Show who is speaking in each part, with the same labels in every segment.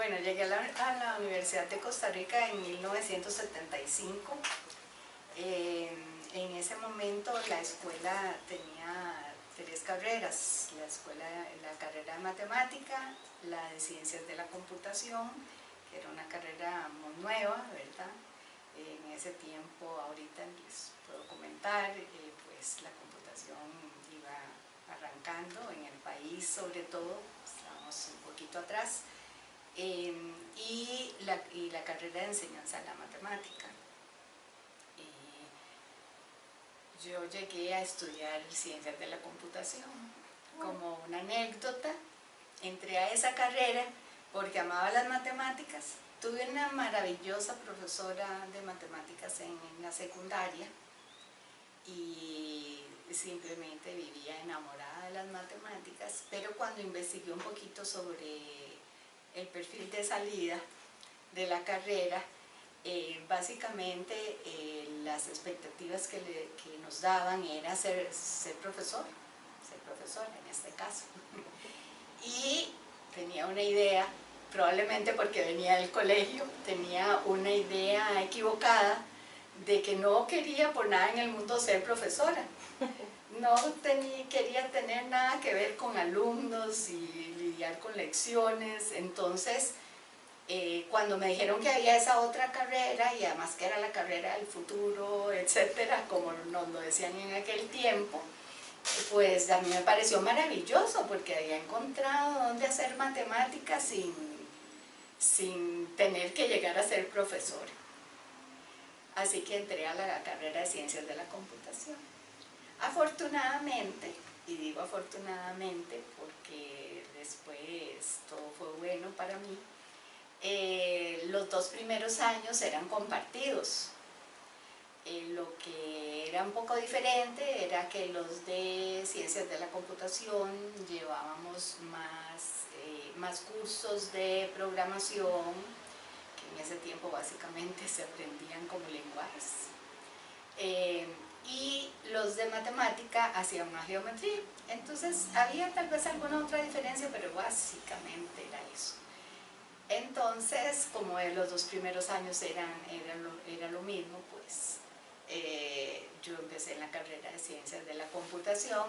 Speaker 1: Bueno, llegué a la Universidad de Costa Rica en 1975. En ese momento la escuela tenía 3 carreras, la carrera de matemática, la de ciencias de la computación, que era una carrera muy nueva, ¿verdad? En ese tiempo, ahorita les puedo comentar, pues la computación iba arrancando en el país, sobre todo, estábamos un poquito atrás, y la carrera de enseñanza de la matemática. Yo llegué a estudiar ciencias de la computación. Como una anécdota, entré a esa carrera porque amaba las matemáticas. Tuve una maravillosa profesora de matemáticas en la secundaria y simplemente vivía enamorada de las matemáticas, pero cuando investigué un poquito sobre el perfil de salida de la carrera, básicamente las expectativas que nos daban era ser profesora en este caso. Y tenía una idea, probablemente porque venía del colegio, tenía una idea equivocada de que no quería por nada en el mundo ser profesora. No quería tener nada que ver con alumnos y lidiar con lecciones. Entonces, cuando me dijeron que había esa otra carrera, y además que era la carrera del futuro, etcétera, como nos lo decían en aquel tiempo, pues a mí me pareció maravilloso, porque había encontrado dónde hacer matemáticas sin tener que llegar a ser profesora. Así que entré a la carrera de ciencias de la computación. Afortunadamente, y digo afortunadamente porque después todo fue bueno para mí, los 2 primeros años eran compartidos. Lo que era un poco diferente era que los de ciencias de la computación llevábamos más cursos de programación, que en ese tiempo básicamente se aprendían como lenguajes. Y los de matemática hacían más geometría. Entonces había tal vez alguna otra diferencia, pero básicamente era eso. Entonces, como los 2 primeros años era lo mismo, pues yo empecé en la carrera de ciencias de la computación,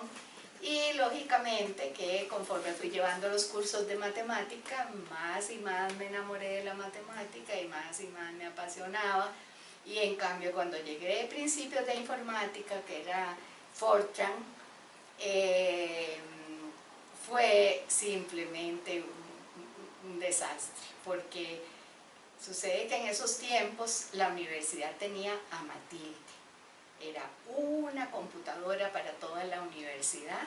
Speaker 1: y lógicamente que conforme fui llevando los cursos de matemática, más y más me enamoré de la matemática y más me apasionaba. Y en cambio, cuando llegué a principios de informática, que era Fortran, fue simplemente un desastre, porque sucede que en esos tiempos la universidad tenía a Matilde. Era una computadora para toda la universidad,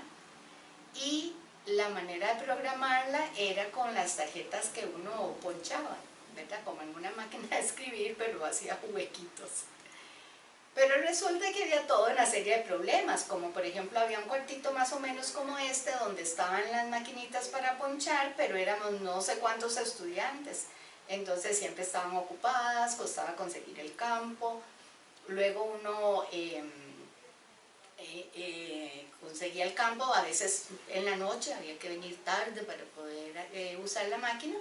Speaker 1: y la manera de programarla era con las tarjetas que uno ponchaba, ¿verdad? Como en una máquina de escribir, pero hacía huequitos. Pero resulta que había toda una serie de problemas, como por ejemplo había un cuartito más o menos como este, donde estaban las maquinitas para ponchar, pero éramos no sé cuántos estudiantes. Entonces siempre estaban ocupadas, costaba conseguir el campo. Luego uno conseguía el campo, a veces en la noche, había que venir tarde para poder usar la máquina.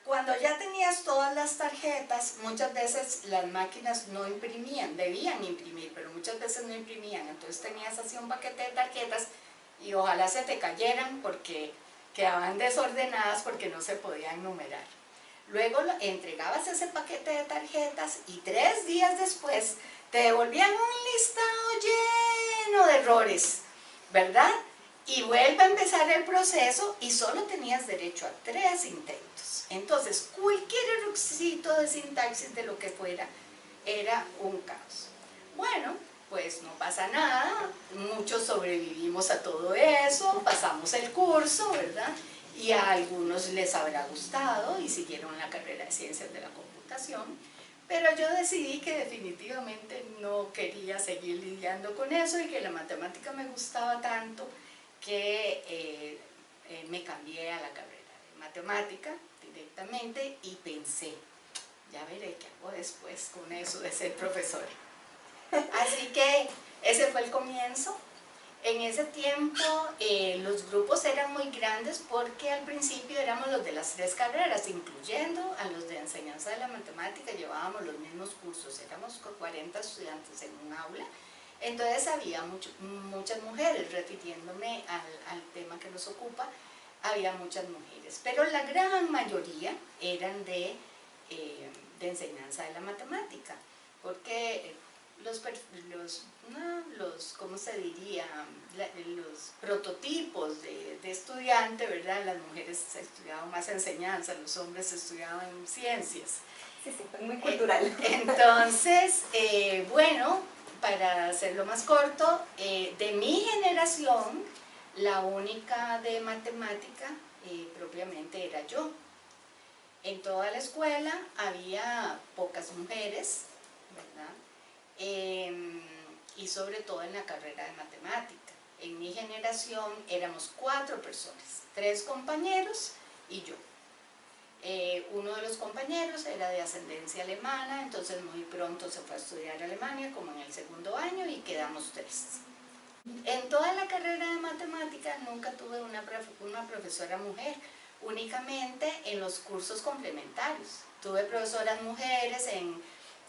Speaker 1: Cuando ya tenías todas las tarjetas, muchas veces las máquinas no imprimían, debían imprimir, pero muchas veces no imprimían. Entonces tenías así un paquete de tarjetas y ojalá se te cayeran porque quedaban desordenadas, porque no se podían numerar. Luego entregabas ese paquete de tarjetas y 3 días después te devolvían un listado lleno de errores, ¿verdad? Y vuelve a empezar el proceso y solo tenías derecho a 3 intentos. Entonces, cualquier errorcito de sintaxis, de lo que fuera, era un caos. Bueno, pues no pasa nada, muchos sobrevivimos a todo eso, pasamos el curso, ¿verdad? Y a algunos les habrá gustado y siguieron la carrera de ciencias de la computación, pero yo decidí que definitivamente no quería seguir lidiando con eso y que la matemática me gustaba tanto que me cambié a la carrera de matemática directamente y pensé, ya veré qué hago después con eso de ser profesora. Así que ese fue el comienzo. En ese tiempo los grupos eran muy grandes porque al principio éramos los de las 3 carreras, incluyendo a los de enseñanza de la matemática, llevábamos los mismos cursos, éramos 40 estudiantes en un aula, entonces había muchas mujeres, refiriéndome al tema que nos ocupa, había muchas mujeres, pero la gran mayoría eran de enseñanza de la matemática, porque ¿cómo se diría? Los prototipos de estudiante, ¿verdad? Las mujeres estudiaban más enseñanza, los hombres estudiaban ciencias.
Speaker 2: Sí, sí, fue muy cultural.
Speaker 1: Entonces, bueno, para hacerlo más corto, de mi generación, la única de matemática propiamente era yo. En toda la escuela había pocas mujeres, ¿verdad? Y sobre todo en la carrera de matemática. En mi generación éramos 4 personas, 3 compañeros y yo. Uno de los compañeros era de ascendencia alemana, entonces muy pronto se fue a estudiar a Alemania, como en el 2.º año, y quedamos 3. En toda la carrera de matemática nunca tuve una profesora mujer, únicamente en los cursos complementarios. Tuve profesoras mujeres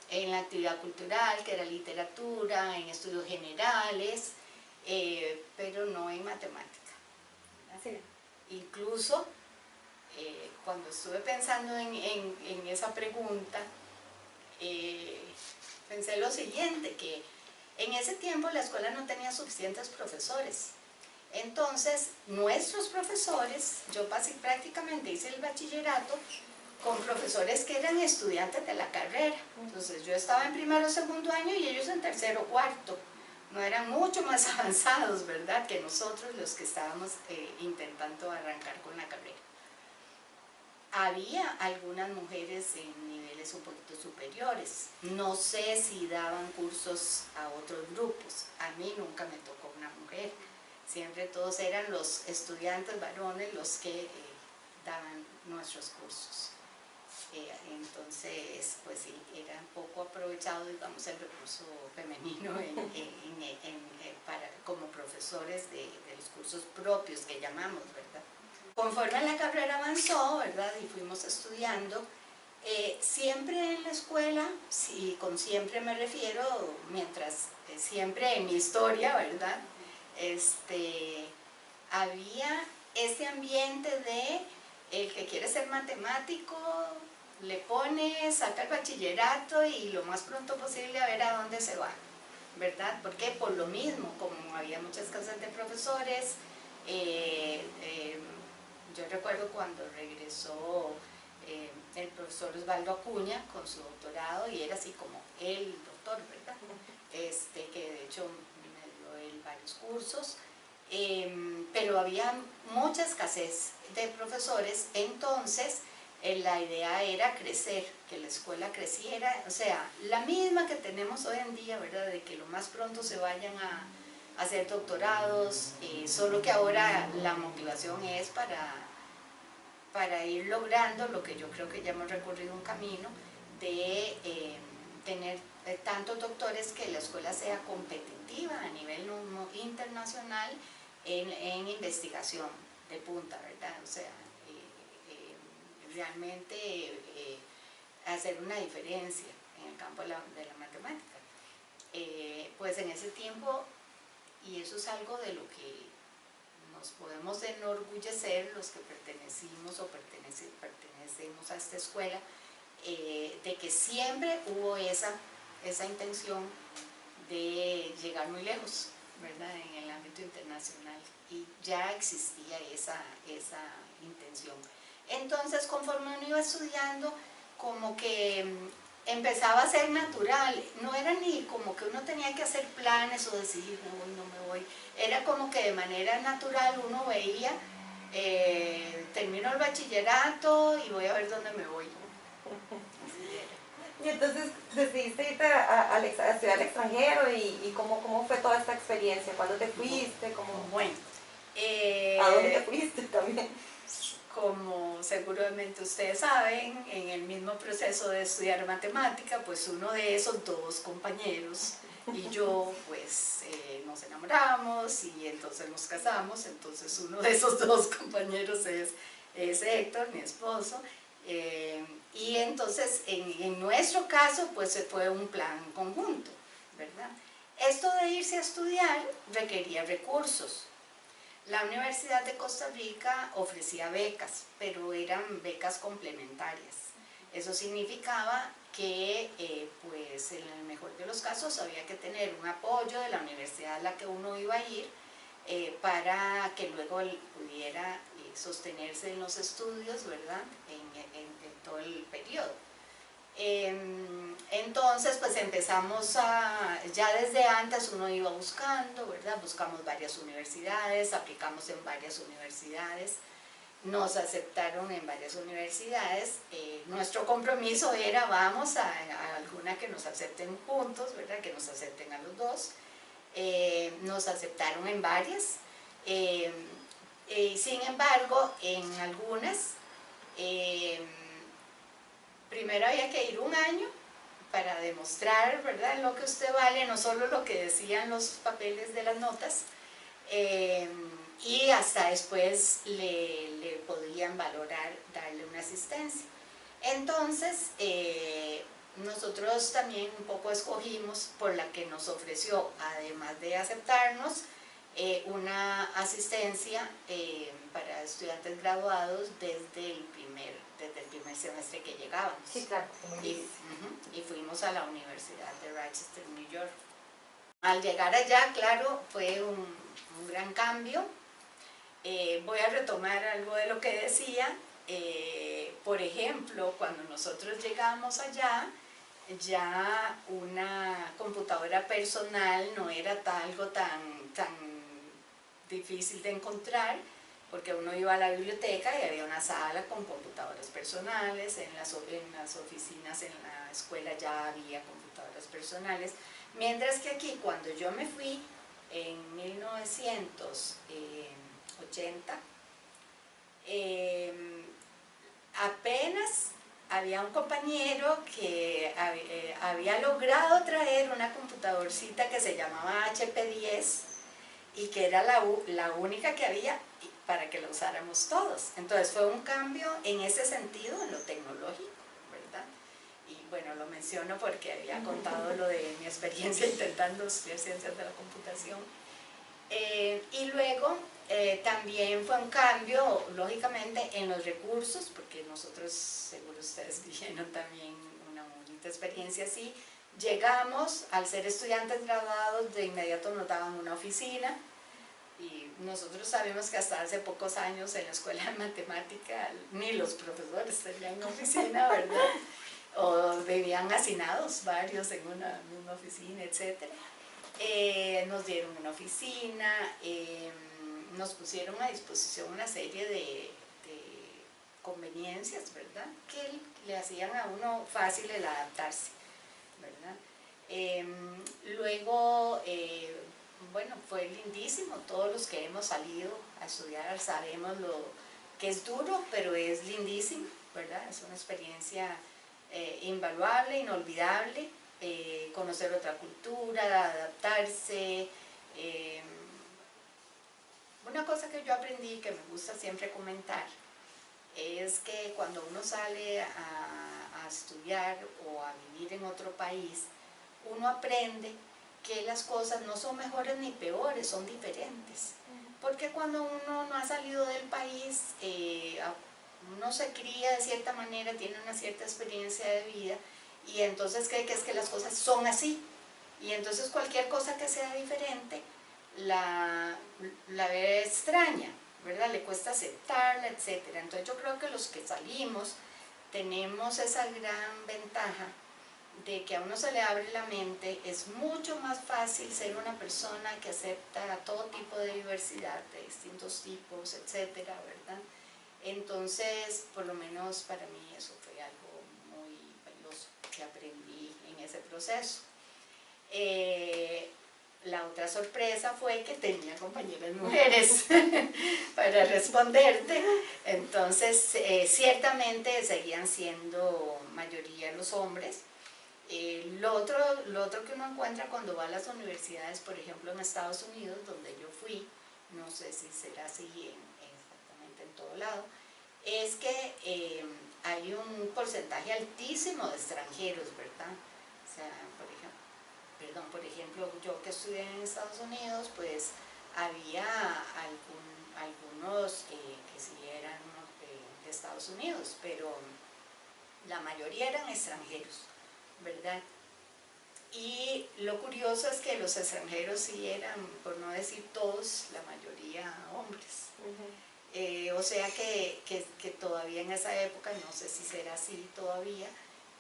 Speaker 1: en la actividad cultural, que era literatura, en estudios generales, pero no en matemática.
Speaker 2: Sí.
Speaker 1: Incluso, cuando estuve pensando en esa pregunta, pensé lo siguiente, que en ese tiempo la escuela no tenía suficientes profesores. Entonces, nuestros profesores, yo prácticamente hice el bachillerato con profesores que eran estudiantes de la carrera. Entonces, yo estaba en 1.º o 2.º año y ellos en 3.º o 4.º. No eran mucho más avanzados, ¿verdad?, que nosotros los que estábamos intentando arrancar con la carrera. Había algunas mujeres en niveles un poquito superiores. No sé si daban cursos a otros grupos. A mí nunca me tocó una mujer. Siempre todos eran los estudiantes varones los que daban nuestros cursos. Entonces, pues sí, era poco aprovechado, digamos, el recurso femenino como profesores de los cursos propios que llamamos, ¿verdad? Conforme la carrera avanzó, ¿verdad?, y fuimos estudiando, siempre en la escuela, y con siempre me refiero, mientras siempre en mi historia, ¿verdad?, había este ambiente de el que quiere ser matemático, le pone, saca el bachillerato y lo más pronto posible a ver a dónde se va, ¿verdad? Porque por lo mismo, como había muchas casas de profesores, yo recuerdo cuando regresó el profesor Osvaldo Acuña con su doctorado, y era así como el doctor, ¿verdad? Que de hecho me dio él varios cursos, pero había mucha escasez de profesores. Entonces la idea era crecer, que la escuela creciera, o sea, la misma que tenemos hoy en día, ¿verdad?, de que lo más pronto se vayan a hacer doctorados, solo que ahora la motivación es para ir logrando lo que yo creo que ya hemos recorrido un camino de tener tantos doctores que la escuela sea competitiva a nivel internacional en investigación de punta, ¿verdad? O sea, realmente hacer una diferencia en el campo de la matemática. Pues en ese tiempo, y eso es algo de lo que nos podemos enorgullecer los que pertenecimos o pertenecemos a esta escuela, de que siempre hubo esa intención de llegar muy lejos, ¿verdad?, en el ámbito internacional, y ya existía esa intención. Entonces, conforme uno iba estudiando, como que empezaba a ser natural, no era ni como que uno tenía que hacer planes o decidir, me voy, no me voy, era como que de manera natural uno veía, termino el bachillerato y voy a ver dónde me voy.
Speaker 2: Y entonces decidiste irte a estudiar al extranjero, y ¿cómo fue toda esta experiencia? ¿Cuándo te fuiste?
Speaker 1: Bueno,
Speaker 2: ¿a dónde te fuiste también?
Speaker 1: Como seguramente ustedes saben, en el mismo proceso de estudiar matemática, pues uno de esos 2 compañeros y yo pues nos enamoramos y entonces nos casamos. Entonces uno de esos dos compañeros es Héctor, mi esposo, y entonces en nuestro caso pues fue un plan conjunto, ¿verdad? Esto de irse a estudiar requería recursos. La Universidad de Costa Rica ofrecía becas, pero eran becas complementarias. Eso significaba que, pues, en el mejor de los casos había que tener un apoyo de la universidad a la que uno iba a ir para que luego él pudiera sostenerse en los estudios, ¿verdad?, en todo el periodo. Entonces, pues empezamos ya desde antes uno iba buscando, ¿verdad? Buscamos varias universidades, aplicamos en varias universidades, nos aceptaron en varias universidades. Nuestro compromiso era, vamos a alguna que nos acepten juntos, ¿verdad? Que nos acepten a los dos. Nos aceptaron en varias. Sin embargo, en algunas, primero había que ir un año para demostrar, ¿verdad?, lo que usted vale, no solo lo que decían los papeles de las notas, y hasta después le podían valorar, darle una asistencia. Entonces, nosotros también un poco escogimos por la que nos ofreció, además de aceptarnos, una asistencia para estudiantes graduados desde el primer semestre que llegábamos.
Speaker 2: Sí, claro.
Speaker 1: Y fuimos a la Universidad de Rochester, New York. Al llegar allá, claro, fue un gran cambio. Voy a retomar algo de lo que decía. Por ejemplo, cuando nosotros llegamos allá, ya una computadora personal no era algo tan difícil de encontrar, porque uno iba a la biblioteca y había una sala con computadoras personales. En las oficinas, en la escuela ya había computadoras personales, mientras que aquí, cuando yo me fui en 1980, apenas había un compañero que había logrado traer una computadorcita que se llamaba HP10 y que era la única que había para que la usáramos todos. Entonces fue un cambio en ese sentido, en lo tecnológico, ¿verdad? Y bueno, lo menciono porque había contado lo de mi experiencia intentando estudiar ciencias de la computación. Y luego también fue un cambio, lógicamente, en los recursos, porque nosotros, seguro ustedes vivieron también una bonita experiencia así. Llegamos, al ser estudiantes graduados, de inmediato nos daban una oficina, y nosotros sabemos que hasta hace pocos años en la escuela de matemática ni los profesores tenían oficina, ¿verdad? O vivían hacinados varios en una misma oficina, etc. Nos dieron una oficina, nos pusieron a disposición una serie de conveniencias, ¿verdad?, que le hacían a uno fácil el adaptarse, ¿verdad? Luego, bueno, fue lindísimo. Todos los que hemos salido a estudiar sabemos lo que es duro, pero es lindísimo, ¿verdad? Es una experiencia invaluable, inolvidable. Conocer otra cultura, adaptarse. Una cosa que yo aprendí, que me gusta siempre comentar, es que cuando uno sale a estudiar o a vivir en otro país, uno aprende que las cosas no son mejores ni peores, son diferentes. Porque cuando uno no ha salido del país, uno se cría de cierta manera, tiene una cierta experiencia de vida, y entonces cree que es que las cosas son así. Y entonces cualquier cosa que sea diferente la ve extraña, ¿verdad? Le cuesta aceptarla, etc. Entonces yo creo que los que salimos tenemos esa gran ventaja de que a uno se le abre la mente. Es mucho más fácil ser una persona que acepta todo tipo de diversidad, de distintos tipos, etcétera, ¿verdad? Entonces, por lo menos para mí eso fue algo muy valioso que aprendí en ese proceso. La otra sorpresa fue que tenía compañeras mujeres para responderte. Entonces, ciertamente seguían siendo mayoría los hombres, Lo otro que uno encuentra cuando va a las universidades, por ejemplo en Estados Unidos, donde yo fui, no sé si será así exactamente en todo lado, es que hay un porcentaje altísimo de extranjeros, ¿verdad? O sea, por ejemplo, yo que estudié en Estados Unidos, pues había algunos que sí eran de Estados Unidos, pero la mayoría eran extranjeros, ¿verdad? Y lo curioso es que los extranjeros sí eran, por no decir todos, la mayoría hombres. O sea que todavía en esa época, no sé si será así todavía,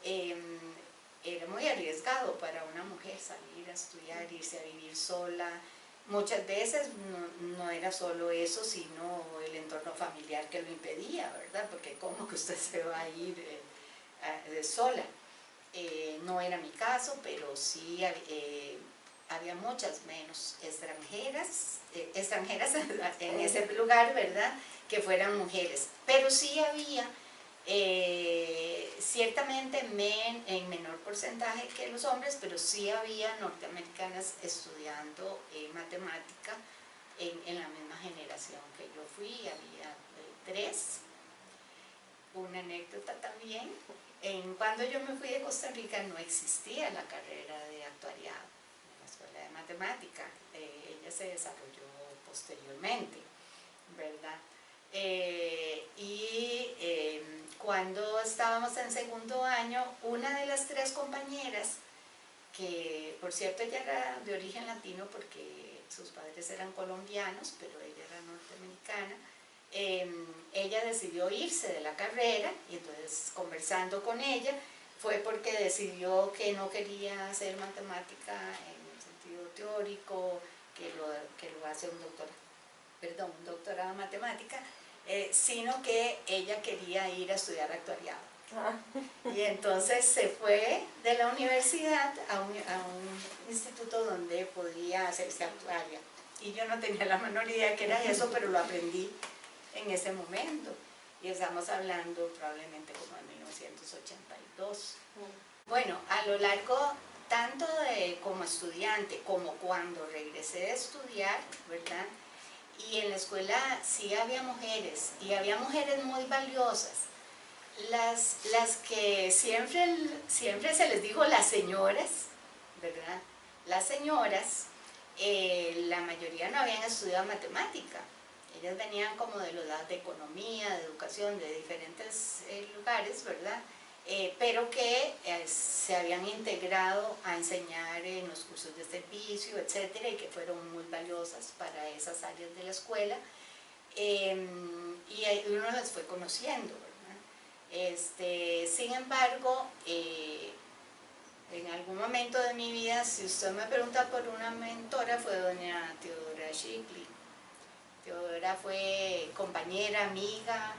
Speaker 1: era muy arriesgado para una mujer salir a estudiar, irse a vivir sola. Muchas veces no era solo eso, sino el entorno familiar que lo impedía, ¿verdad? Porque ¿cómo que usted se va a ir sola? No era mi caso, pero sí había muchas menos extranjeras en ese lugar, ¿verdad?, que fueran mujeres. Pero sí había, ciertamente en menor porcentaje que los hombres, pero sí había norteamericanas estudiando matemática en la misma generación que yo fui, había 3. Una anécdota también, cuando yo me fui de Costa Rica no existía la carrera de actuariado en la escuela de matemática, ella se desarrolló posteriormente, ¿verdad? Cuando estábamos en segundo año, una de las 3 compañeras, que por cierto ella era de origen latino porque sus padres eran colombianos, pero ella era norteamericana, ella decidió irse de la carrera y entonces conversando con ella fue porque decidió que no quería hacer matemática en el sentido teórico, que lo hace un doctorado en matemática, sino que ella quería ir a estudiar actuariado. Y entonces se fue de la universidad a un instituto donde podía hacerse actuaria. Y yo no tenía la menor idea que era eso, pero lo aprendí en ese momento. Y estamos hablando probablemente como en 1982. Bueno, a lo largo, tanto como estudiante como cuando regresé de estudiar, ¿verdad? Y en la escuela sí había mujeres, y había mujeres muy valiosas. Las que siempre se les dijo las señoras, ¿verdad? Las señoras, la mayoría no habían estudiado matemática. Ellas venían como de los lados de economía, de educación, de diferentes lugares, ¿verdad? Pero que se habían integrado a enseñar en los cursos de servicio, etcétera, y que fueron muy valiosas para esas áreas de la escuela. Y uno las fue conociendo, ¿verdad? Sin embargo, en algún momento de mi vida, si usted me pregunta por una mentora, fue doña Teodora Shipley. Teodora fue compañera, amiga,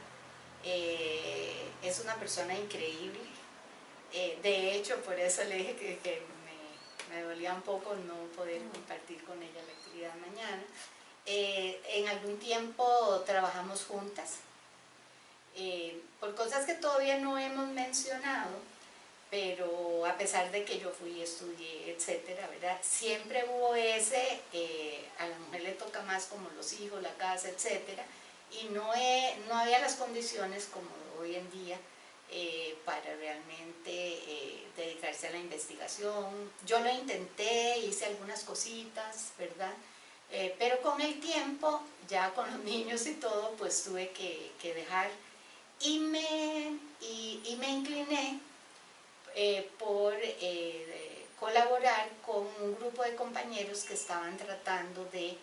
Speaker 1: es una persona increíble. De hecho, por eso le dije que me dolía un poco no poder compartir con ella la actividad mañana. En algún tiempo trabajamos juntas, por cosas que todavía no hemos mencionado, pero a pesar de que yo fui, estudié, etcétera, ¿verdad? Siempre hubo a la mujer le toca más como los hijos, la casa, etcétera, y no había las condiciones como hoy en día para realmente dedicarse a la investigación. Yo lo intenté, hice algunas cositas, ¿verdad? Pero con el tiempo, ya con los niños y todo, pues tuve que dejar y me incliné por colaborar con un grupo de compañeros que estaban tratando de,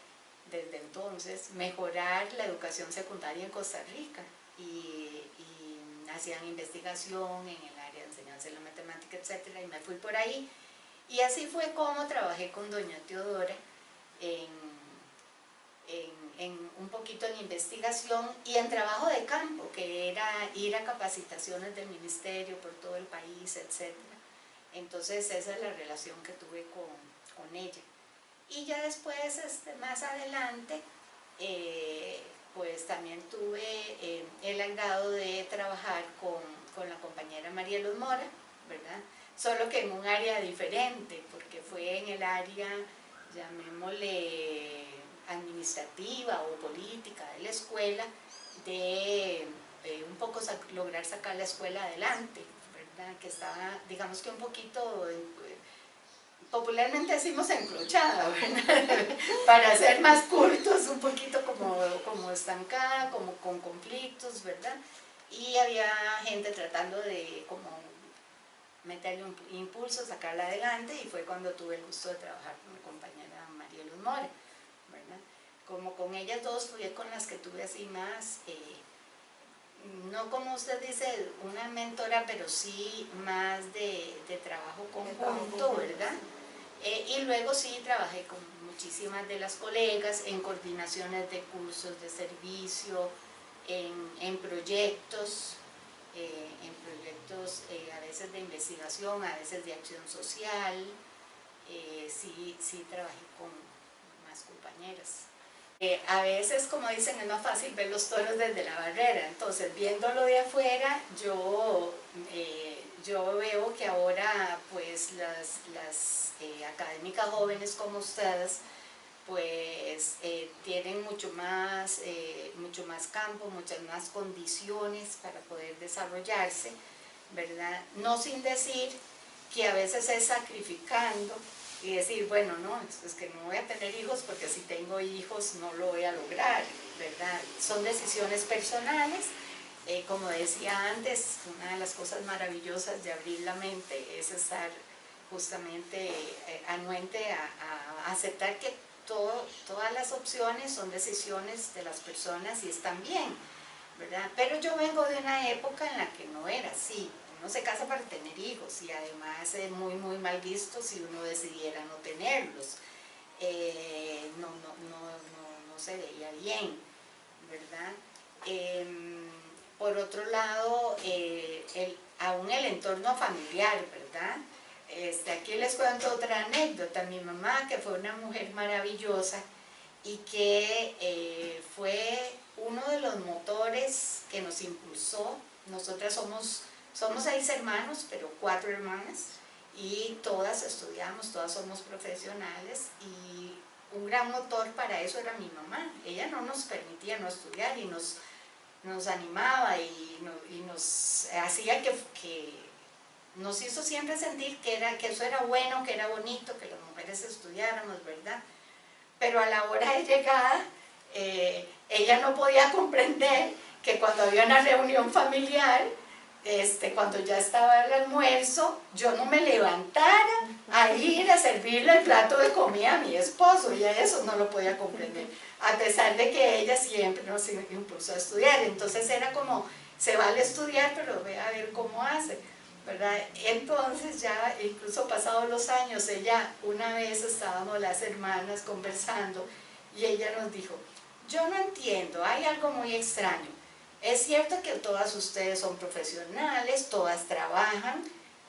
Speaker 1: desde entonces, mejorar la educación secundaria en Costa Rica y hacían investigación en el área de enseñanza de la matemática, etcétera, y me fui por ahí. Y así fue como trabajé con doña Teodora en un poquito en investigación y en trabajo de campo, que era ir a capacitaciones del ministerio por todo el país, etc. Entonces esa es la relación que tuve con ella. Y ya después, más adelante, pues también tuve el agrado de trabajar con la compañera María Luz Mora, ¿verdad? solo que en un área diferente, porque fue en el área, llamémosle, administrativa o política de la escuela, de un poco lograr sacar la escuela adelante, ¿verdad? Que estaba, digamos que un poquito, popularmente decimos enclochada, ¿verdad? Para ser más cultos, un poquito como estancada, como con conflictos, ¿verdad? Y había gente tratando de como meterle un impulso, sacarla adelante, y fue cuando tuve el gusto de trabajar con mi compañera María Luz Mora, ¿verdad? Como con ellas dos fui con las que tuve así más, no como usted dice, una mentora, pero sí más de trabajo conjunto, ¿verdad? Y luego sí trabajé con muchísimas de las colegas en coordinaciones de cursos de servicio, en proyectos, a veces de investigación, a veces de acción social. Sí trabajé con más compañeras. A veces, como dicen, es más fácil ver los toros desde la barrera, entonces viéndolo de afuera, yo veo que ahora pues las académicas jóvenes como ustedes pues tienen mucho más campo, muchas más condiciones para poder desarrollarse, ¿verdad? No sin decir que a veces es sacrificando y decir, bueno, no, es que no voy a tener hijos porque si tengo hijos no lo voy a lograr, ¿verdad? Son decisiones personales. Como decía antes, una de las cosas maravillosas de abrir la mente es estar justamente anuente a aceptar que todas las opciones son decisiones de las personas y están bien, ¿verdad? Pero yo vengo de una época en la que no era así. Uno se casa para tener hijos y además es muy mal visto si uno decidiera no tenerlos. No se veía bien, ¿verdad? Por otro lado, aún el entorno familiar, ¿verdad? Aquí les cuento otra anécdota. Mi mamá, que fue una mujer maravillosa y que fue uno de los motores que nos impulsó. Nosotras somos 6 hermanos, pero 4 hermanas, y todas estudiamos, todas somos profesionales, y un gran motor para eso era mi mamá. Ella no nos permitía no estudiar y nos animaba y nos hacía que nos hizo siempre sentir que eso era bueno, que era bonito, que las mujeres estudiáramos, ¿verdad? Pero a la hora de llegada, ella no podía comprender que cuando había una reunión familiar, cuando ya estaba el almuerzo, yo no me levantara a ir a servirle el plato de comida a mi esposo. Ella eso no lo podía comprender, a pesar de que ella siempre nos impulsó a estudiar. Entonces era como, se vale estudiar, pero ve a ver cómo hace, ¿verdad? Entonces ya, incluso pasados los años, una vez estábamos las hermanas conversando y ella nos dijo, yo no entiendo, hay algo muy extraño. Es cierto que todas ustedes son profesionales, todas trabajan,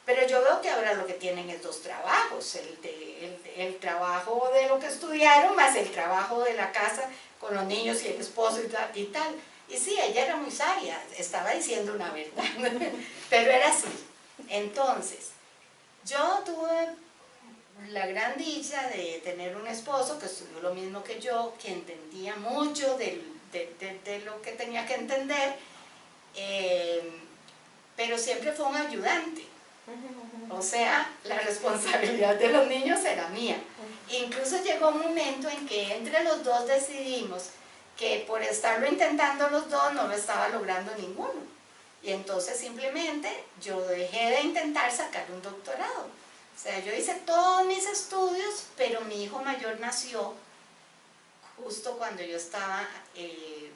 Speaker 1: pero yo veo que ahora lo que tienen es 2 trabajos, el trabajo de lo que estudiaron más el trabajo de la casa con los niños y el esposo y tal. Y sí, ella era muy sabia, estaba diciendo una verdad, pero era así. Entonces, yo tuve la gran dicha de tener un esposo que estudió lo mismo que yo, que entendía mucho de lo que tenía que entender, pero siempre fue un ayudante. O sea, la responsabilidad de los niños era mía. Incluso llegó un momento en que entre los dos decidimos que por estarlo intentando los dos no lo estaba logrando ninguno. Y entonces simplemente yo dejé de intentar sacar un doctorado. O sea, yo hice todos mis estudios, pero mi hijo mayor nació justo cuando yo estaba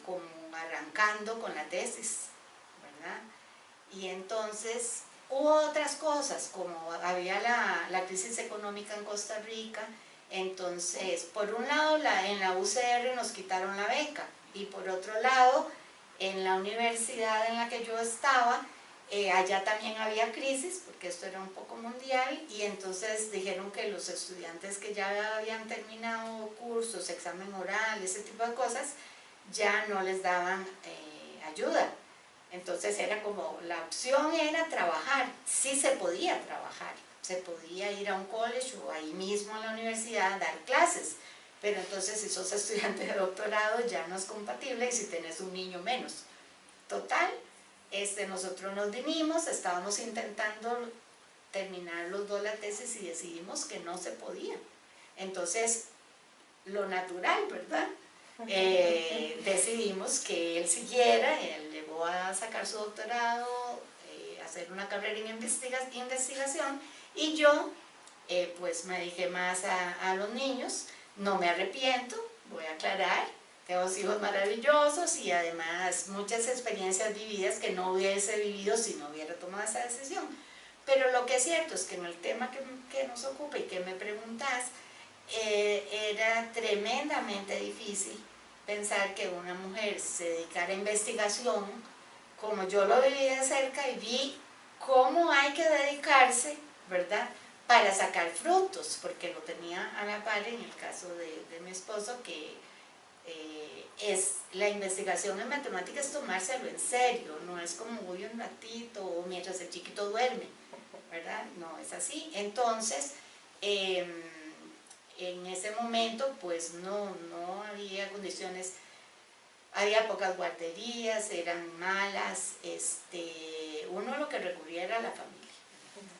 Speaker 1: como arrancando con la tesis, ¿verdad? Y entonces hubo otras cosas, como había la crisis económica en Costa Rica. Entonces, por un lado, en la UCR nos quitaron la beca, y por otro lado, en la universidad en la que yo estaba, allá también había crisis, porque esto era un poco mundial, y entonces dijeron que los estudiantes que ya habían terminado cursos, examen oral, ese tipo de cosas, ya no les daban ayuda. Entonces era como, la opción era trabajar, sí se podía trabajar, se podía ir a un college o ahí mismo en la universidad a dar clases, pero entonces si sos estudiante de doctorado ya no es compatible y si tenés un niño menos. Total, nosotros nos vinimos, estábamos intentando terminar los dos la tesis y decidimos que no se podía. Entonces, lo natural, ¿verdad? Decidimos que él siguiera, él llegó a sacar su doctorado, hacer una carrera en investigación, y yo pues me dediqué más a los niños. No me arrepiento, voy a aclarar, tengo dos hijos maravillosos y además muchas experiencias vividas que no hubiese vivido si no hubiera tomado esa decisión. Pero lo que es cierto es que en el tema que nos ocupa y que me preguntás, era tremendamente difícil pensar que una mujer se dedicara a investigación, como yo lo viví de cerca y vi cómo hay que dedicarse, ¿verdad?, para sacar frutos, porque lo tenía a la par en el caso de mi esposo, que es la investigación en matemáticas, es tomárselo en serio, no es como voy un ratito o mientras el chiquito duerme, ¿verdad? No es así. Entonces, en ese momento pues no había condiciones, había pocas guarderías, eran malas, uno lo que recurría era a la familia.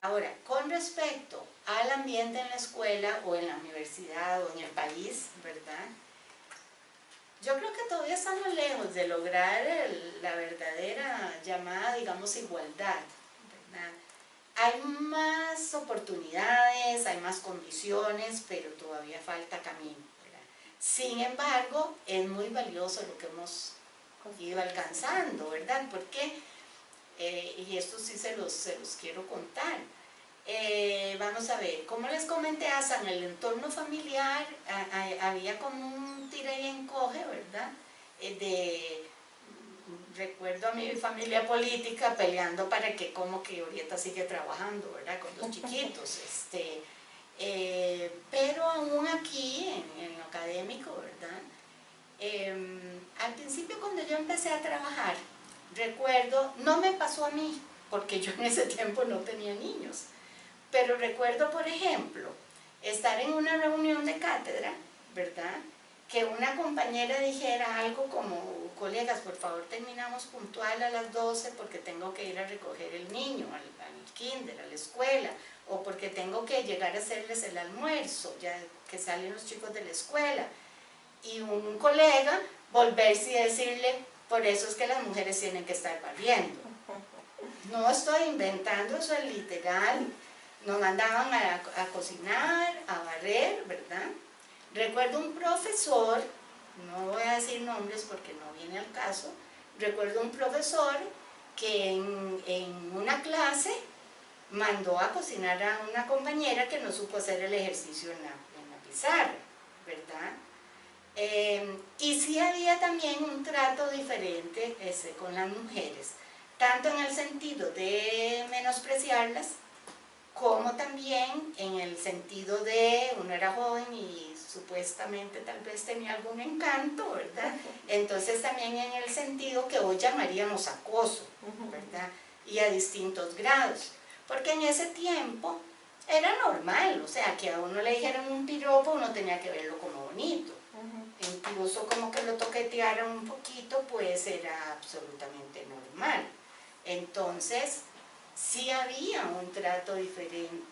Speaker 1: Ahora, con respecto al ambiente en la escuela o en la universidad o en el país, ¿verdad?, yo creo que todavía estamos lejos de lograr la verdadera llamada, digamos, igualdad, ¿verdad? Hay más oportunidades, hay más condiciones, pero todavía falta camino, ¿verdad? Sin embargo, es muy valioso lo que hemos ido alcanzando, ¿verdad? Porque, y esto sí se los quiero contar. Vamos a ver, como les comenté, hasta en el entorno familiar había como un tira y encoge, ¿verdad? Recuerdo a mi familia política peleando para que como que Orieta sigue trabajando, ¿verdad?, con los chiquitos, pero aún aquí en lo académico, ¿verdad? Al principio cuando yo empecé a trabajar, recuerdo, no me pasó a mí, porque yo en ese tiempo no tenía niños, pero recuerdo, por ejemplo, estar en una reunión de cátedra, ¿verdad?, que una compañera dijera algo como, colegas, por favor terminamos puntual a las 12 porque tengo que ir a recoger el niño al kinder, a la escuela, o porque tengo que llegar a hacerles el almuerzo, ya que salen los chicos de la escuela. Y un colega volverse y decirle, por eso es que las mujeres tienen que estar barriendo. No estoy inventando, eso es literal. Nos mandaban a cocinar, a barrer, ¿verdad? Recuerdo un profesor, no voy a decir nombres porque no viene al caso, recuerdo un profesor que en una clase mandó a cocinar a una compañera que no supo hacer el ejercicio en la pizarra, ¿verdad? Y sí había también un trato diferente con las mujeres, tanto en el sentido de menospreciarlas, como también en el sentido de uno era joven y supuestamente tal vez tenía algún encanto, ¿verdad? Entonces también en el sentido que hoy llamaríamos acoso, ¿verdad? Y a distintos grados, porque en ese tiempo era normal, o sea, que a uno le dijeran un piropo, uno tenía que verlo como bonito. Incluso como que lo toquetearan un poquito, pues era absolutamente normal. Entonces, sí había un trato diferente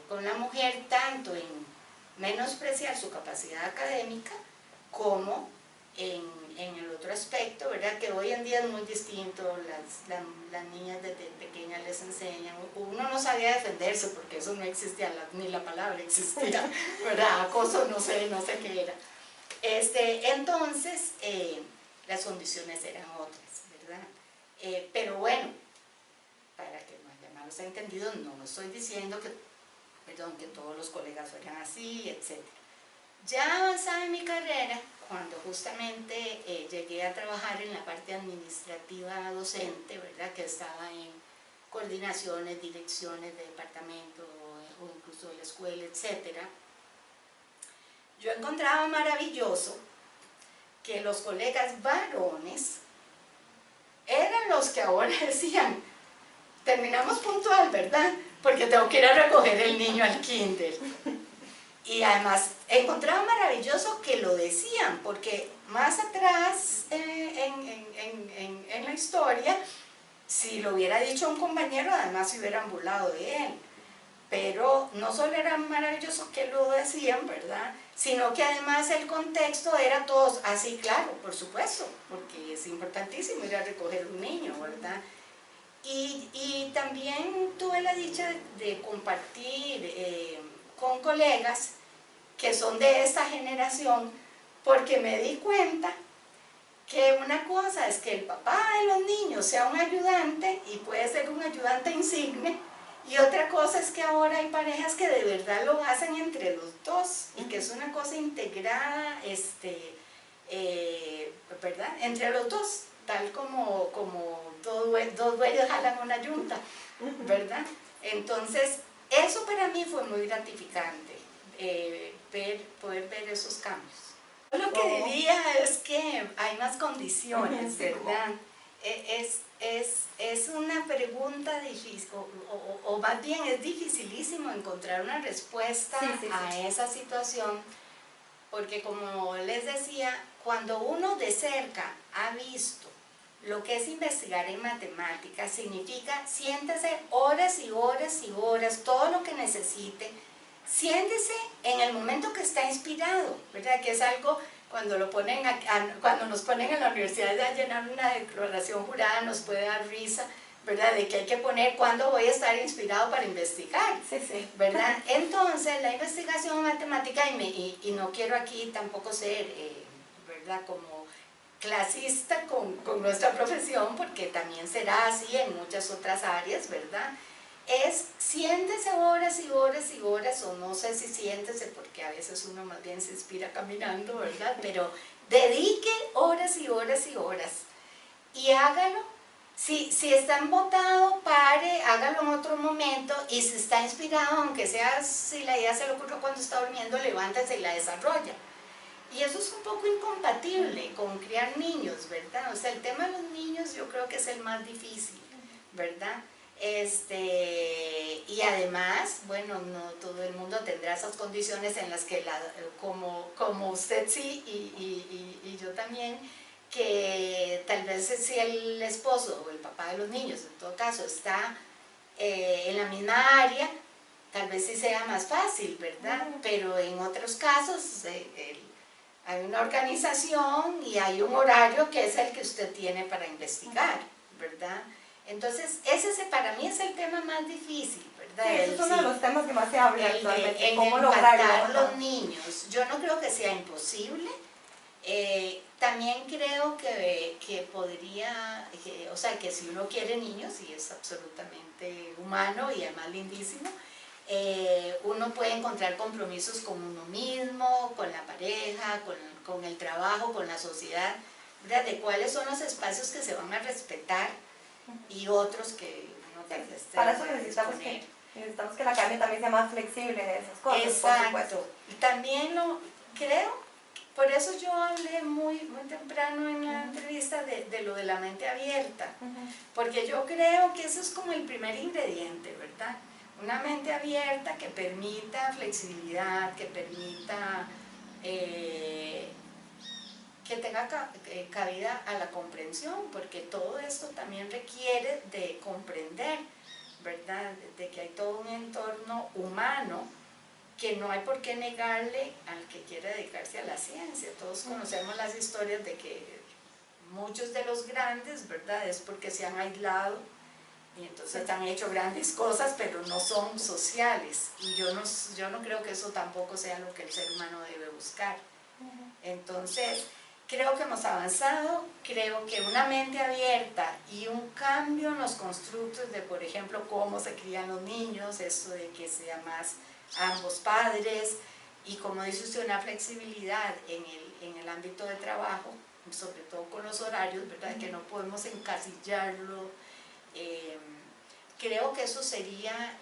Speaker 1: con la mujer, tanto en menospreciar su capacidad académica como en el otro aspecto, ¿verdad?, que hoy en día es muy distinto. Las niñas desde pequeñas les enseñan, uno no sabía defenderse porque eso no existía, ni la palabra existía, ¿verdad?, acoso no sé qué era. Entonces, las condiciones eran otras, ¿verdad? Pero bueno, para que no haya malos entendidos, no estoy diciendo que todos los colegas fueran así, etc. Ya avanzada en mi carrera, cuando justamente llegué a trabajar en la parte administrativa docente, ¿verdad?, que estaba en coordinaciones, direcciones de departamento o incluso de la escuela, etc., yo encontraba maravilloso que los colegas varones eran eran los que ahora decían, terminamos puntual, ¿verdad? Porque tengo que ir a recoger el niño al kinder. Y además encontraba maravilloso que lo decían, porque más atrás en la historia, si lo hubiera dicho un compañero, además se hubieran burlado de él. Pero no solo era maravilloso que lo decían, ¿verdad? Sino que además el contexto era todos, así claro, por supuesto, porque es importantísimo ir a recoger un niño, ¿verdad? Y también tuve la dicha de compartir con colegas que son de esta generación, porque me di cuenta que una cosa es que el papá de los niños sea un ayudante, y puede ser un ayudante insigne, y otra cosa es que ahora hay parejas que de verdad lo hacen entre los dos, y que es una cosa integrada, ¿verdad? Entre los dos, tal como dos bueyes jalan una yunta, ¿verdad? Entonces, eso para mí fue muy gratificante, poder ver esos cambios. Lo que diría es que hay más condiciones, ¿verdad? Es una pregunta difícil, o más bien es dificilísimo encontrar una respuesta a esa situación, porque como les decía, cuando uno de cerca ha visto lo que es investigar en matemáticas, significa siéntese horas y horas y horas, todo lo que necesite, siéntese en el momento que está inspirado, ¿verdad? Que es algo, cuando nos ponen en la universidad a llenar una declaración jurada, nos puede dar risa, ¿verdad? De que hay que poner cuándo voy a estar inspirado para investigar, ¿verdad? Entonces, la investigación matemática, y no quiero aquí tampoco ser, ¿verdad? Como clasista con nuestra profesión, porque también será así en muchas otras áreas, ¿verdad? Es siéntese horas y horas y horas, o no sé si siéntese, porque a veces uno más bien se inspira caminando, ¿verdad? Pero dedique horas y horas y horas, y hágalo. Si está embotado, pare, hágalo en otro momento, y si está inspirado, aunque sea, si la idea se le ocurrió cuando está durmiendo, levántese y la desarrolla. Y eso es un poco incompatible con criar niños, ¿verdad? O sea, el tema de los niños yo creo que es el más difícil, ¿verdad? Y además, bueno, no todo el mundo tendrá esas condiciones en las que, como usted sí, y yo también, que tal vez si el esposo o el papá de los niños, en todo caso, está en la misma área, tal vez sí sea más fácil, ¿verdad? Pero en otros casos, hay una organización y hay un horario que es el que usted tiene para investigar, ¿verdad? Entonces, ese para mí es el tema más difícil, ¿verdad?
Speaker 2: Sí, ese es uno de los temas que más se habla actualmente, cómo
Speaker 1: lograrlo. Los niños, yo no creo que sea imposible. También creo que podría, o sea, que si uno quiere niños, y es absolutamente humano y además lindísimo, uno puede encontrar compromisos con uno mismo, con la pareja, con el trabajo, con la sociedad, ¿verdad? De cuáles son los espacios que se van a respetar y otros que uno tal vez
Speaker 2: para eso necesitamos que la academia también sea más flexible en esas cosas.
Speaker 1: Exacto. Y también creo, por eso yo hablé muy temprano en la entrevista de lo de la mente abierta, porque yo creo que eso es como el primer ingrediente, ¿verdad? Una mente abierta que permita flexibilidad, que permita que tenga cabida a la comprensión, porque todo esto también requiere de comprender, ¿verdad? De que hay todo un entorno humano que no hay por qué negarle al que quiere dedicarse a la ciencia. Todos conocemos las historias de que muchos de los grandes, ¿verdad? Es porque se han aislado y entonces han hecho grandes cosas, pero no son sociales. Y yo no creo que eso tampoco sea lo que el ser humano debe buscar. Entonces, creo que hemos avanzado, creo que una mente abierta y un cambio en los constructos de, por ejemplo, cómo se crían los niños, esto de que sea más ambos padres, y como dice usted, una flexibilidad en el ámbito de trabajo, sobre todo con los horarios, ¿verdad? Que no podemos encasillarlo. Creo que eso sería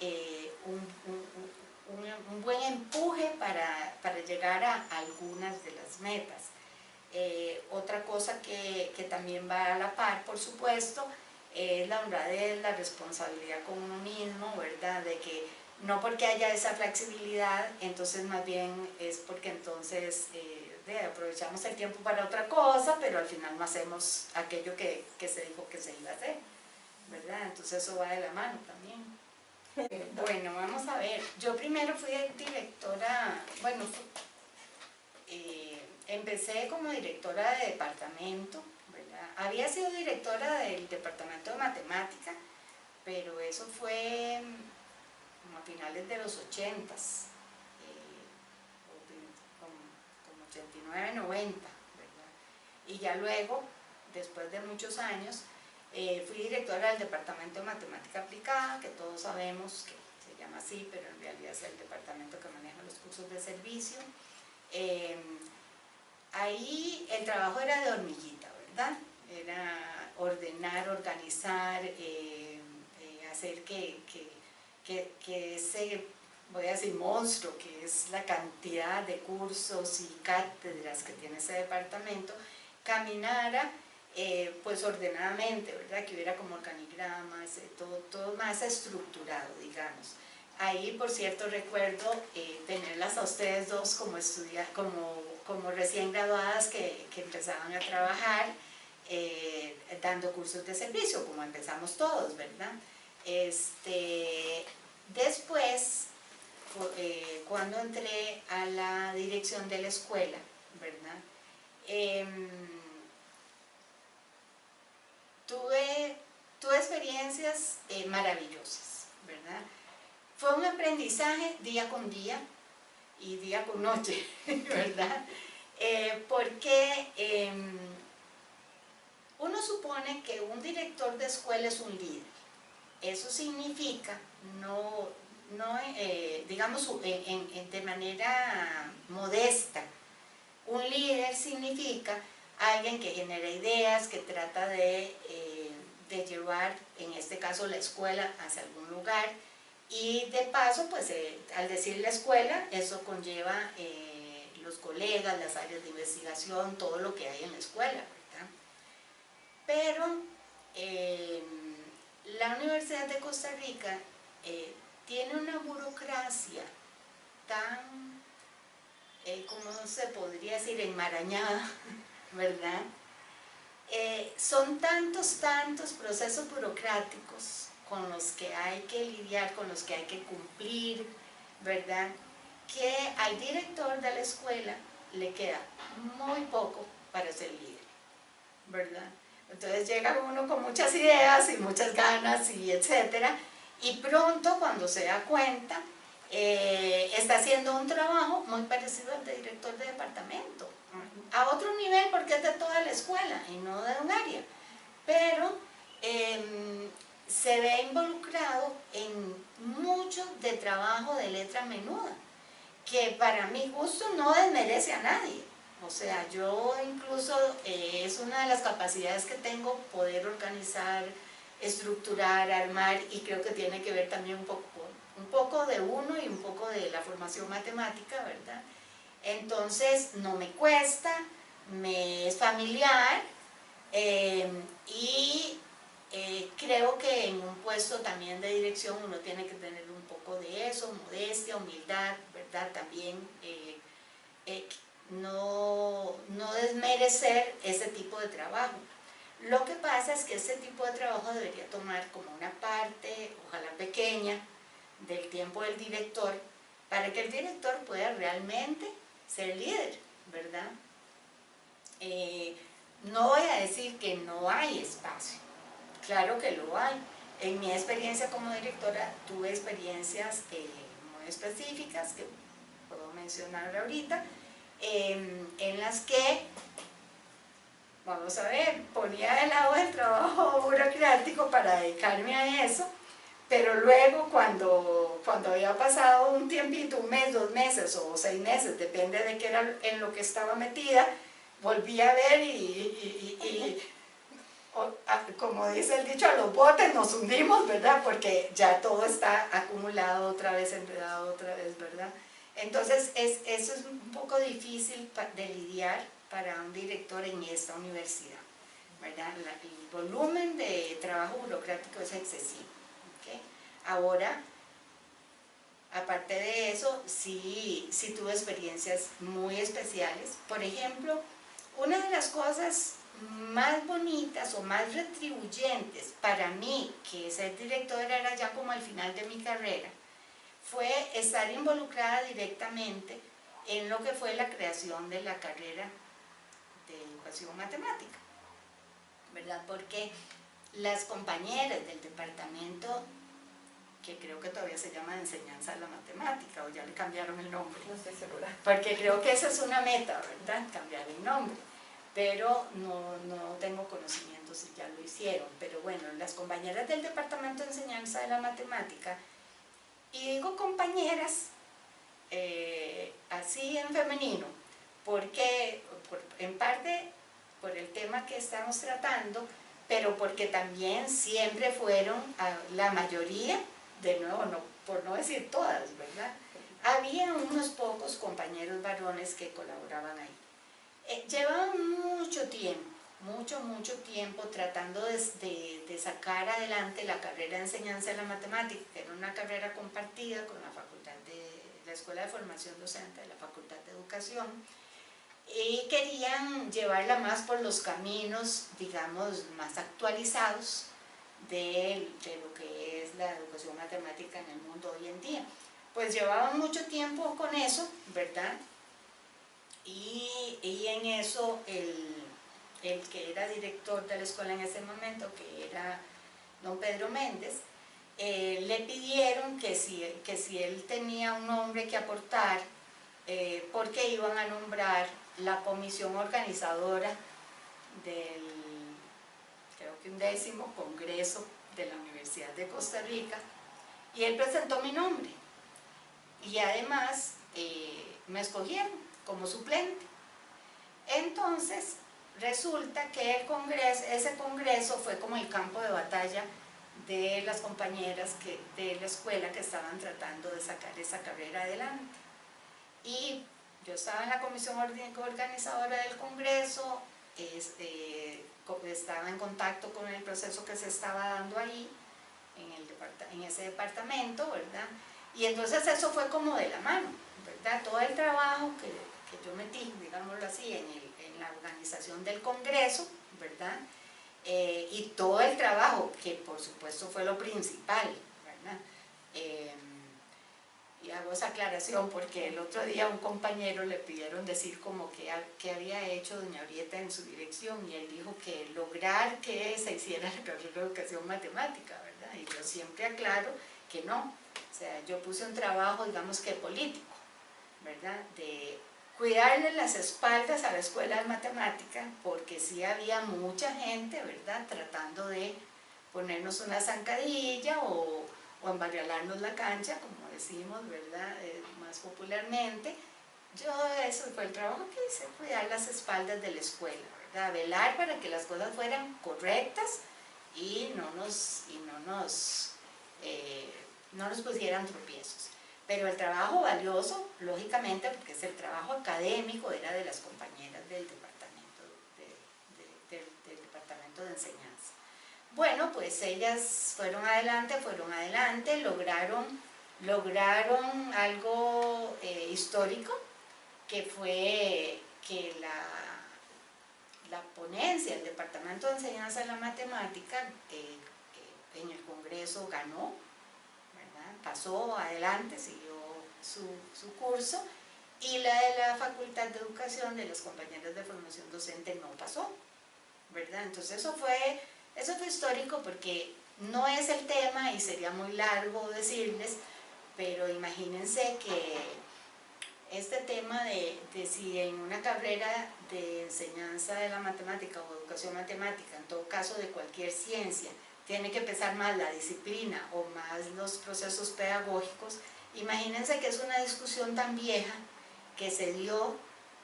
Speaker 1: un buen empuje para llegar a algunas de las metas. Otra cosa que también va a la par, por supuesto, es la honradez, la responsabilidad con uno mismo, ¿verdad? De que no porque haya esa flexibilidad, entonces más bien es porque entonces aprovechamos el tiempo para otra cosa, pero al final no hacemos aquello que se dijo que se iba a hacer, ¿verdad? Entonces eso va de la mano también. Bueno, vamos a ver. Yo primero fui directora, bueno, empecé como directora de departamento, ¿verdad? Había sido directora del departamento de matemática, pero eso fue como a finales de los 80s, como 89, 90, ¿verdad? Y ya luego, después de muchos años, fui directora del departamento de matemática aplicada, que todos sabemos que se llama así, pero en realidad es el departamento que maneja los cursos de servicio. Ahí el trabajo era de hormiguita, ¿verdad? Era ordenar, organizar, hacer que ese, voy a decir, monstruo, que es la cantidad de cursos y cátedras que tiene ese departamento, caminara pues ordenadamente, ¿verdad? Que hubiera como organigramas, todo más estructurado, digamos. Ahí, por cierto, recuerdo tenerlas a ustedes dos como como recién graduadas que empezaban a trabajar, dando cursos de servicio, como empezamos todos, ¿verdad? Después, cuando entré a la dirección de la escuela, ¿verdad? Tuve experiencias maravillosas, ¿verdad? Fue un aprendizaje día con día y día con noche, ¿verdad? Porque uno supone que un director de escuela es un líder. Eso significa, digamos, de manera modesta, un líder significa alguien que genera ideas, que trata de llevar, en este caso, la escuela hacia algún lugar, y de paso, pues al decir la escuela, eso conlleva los colegas, las áreas de investigación, todo lo que hay en la escuela, ¿verdad? Pero la Universidad de Costa Rica tiene una burocracia tan, ¿cómo se podría decir?, enmarañada, ¿verdad? Son tantos procesos burocráticos con los que hay que lidiar, con los que hay que cumplir, ¿verdad? Que al director de la escuela le queda muy poco para ser líder, ¿verdad? Entonces llega uno con muchas ideas y muchas ganas y etcétera, y pronto cuando se da cuenta está haciendo un trabajo muy parecido al de director de departamento, a otro nivel porque es de toda la escuela y no de un área, pero se ve involucrado en mucho de trabajo de letra menuda, que para mi gusto no desmerece a nadie. O sea, yo incluso es una de las capacidades que tengo, poder organizar, estructurar, armar, y creo que tiene que ver también un poco de uno y un poco de la formación matemática, ¿verdad? Entonces no me cuesta, me es familiar, y creo que en un puesto también de dirección uno tiene que tener un poco de eso, modestia, humildad, ¿verdad? También no desmerecer ese tipo de trabajo. Lo que pasa es que ese tipo de trabajo debería tomar como una parte, ojalá pequeña, del tiempo del director, para que el director pueda realmente ser líder, ¿verdad? No voy a decir que no hay espacio, claro que lo hay. En mi experiencia como directora tuve experiencias muy específicas que puedo mencionar ahorita, en las que, vamos a ver, ponía de lado el trabajo burocrático para dedicarme a eso, pero luego cuando había pasado un tiempito, un mes, 2 meses o 6 meses, depende de qué era en lo que estaba metida, volví a ver como dice el dicho, a los botes nos hundimos, ¿verdad? Porque ya todo está acumulado otra vez, enredado otra vez, ¿verdad? Entonces eso es un poco difícil de lidiar para un director en esta universidad. ¿verdad? El volumen de trabajo burocrático es excesivo. ¿Okay? Ahora, aparte de eso, sí tuve experiencias muy especiales. Por ejemplo, una de las cosas más bonitas o más retribuyentes para mí, que ser directora era ya como al final de mi carrera, fue estar involucrada directamente en lo que fue la creación de la carrera de educación matemática, ¿verdad? Porque las compañeras del departamento, que creo que todavía se llama de enseñanza de la matemática, o ya le cambiaron el nombre.
Speaker 2: No estoy segura.
Speaker 1: Porque creo que esa es una meta, ¿verdad? Cambiar el nombre. Pero no tengo conocimiento si ya lo hicieron. Pero bueno, las compañeras del departamento de enseñanza de la matemática, y digo compañeras, así en femenino, porque en parte por el tema que estamos tratando, pero porque también siempre fueron la mayoría, de nuevo, por no decir todas, ¿verdad? Había unos pocos compañeros varones que colaboraban ahí. Llevaban mucho tiempo tratando de sacar adelante la carrera de enseñanza de la matemática, que era una carrera compartida con la facultad de la Escuela de Formación Docente de la Facultad de Educación, y querían llevarla más por los caminos, digamos, más actualizados de lo que es la educación matemática en el mundo hoy en día. Pues llevaban mucho tiempo con eso, ¿verdad? Y en eso el que era director de la escuela en ese momento, que era don Pedro Méndez, le pidieron que si él tenía un nombre que aportar, porque iban a nombrar la comisión organizadora del, creo que 11º Congreso de la Universidad de Costa Rica, y él presentó mi nombre, y además me escogieron como suplente. Entonces, resulta que ese congreso fue como el campo de batalla de las compañeras de la escuela que estaban tratando de sacar esa carrera adelante. Y yo estaba en la comisión organizadora del congreso, estaba en contacto con el proceso que se estaba dando ahí, en ese departamento, ¿verdad? Y entonces eso fue como de la mano, ¿verdad? Todo el trabajo que yo metí, digámoslo así, en la organización del congreso, ¿verdad? Y todo el trabajo, que por supuesto fue lo principal, ¿verdad? Y hago esa aclaración porque el otro día a un compañero le pidieron decir como que había hecho doña Orieta en su dirección, y él dijo que lograr que se hiciera la carrera de educación matemática, ¿verdad? Y yo siempre aclaro que no, o sea, yo puse un trabajo, digamos que político, ¿verdad? De cuidarle las espaldas a la escuela de matemática, porque sí había mucha gente, ¿verdad?, tratando de ponernos una zancadilla o embarrialarnos la cancha, como decimos, ¿verdad?, más popularmente. Eso fue el trabajo que hice, cuidar las espaldas de la escuela, ¿verdad?, velar para que las cosas fueran correctas y no nos pusieran tropiezos. Pero el trabajo valioso, lógicamente, porque es el trabajo académico, era de las compañeras del departamento del departamento de enseñanza. Bueno, pues ellas fueron adelante, lograron algo histórico, que fue que la ponencia del Departamento de Enseñanza de la Matemática que en el Congreso ganó, ¿verdad? Pasó adelante, siguió su curso, y la de la Facultad de Educación de las compañeras de formación docente no pasó, ¿verdad? Entonces eso fue histórico, porque no es el tema y sería muy largo decirles, pero imagínense que este tema de si en una carrera de enseñanza de la matemática o educación matemática, en todo caso de cualquier ciencia, tiene que pesar más la disciplina o más los procesos pedagógicos. Imagínense que es una discusión tan vieja que se dio